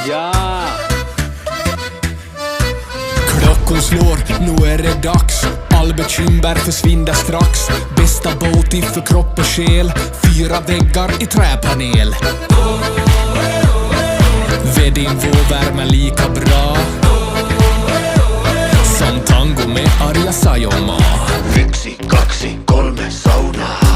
Ja! Klockan slår, nu är det dags. All bekymmer försvinner strax. Bästa båt för kropp och själ. 4 väggar i träpanel. Vedinvå värmer lika bra som tango med Arja Saijonmaa. 1, 2, 3 saunaa.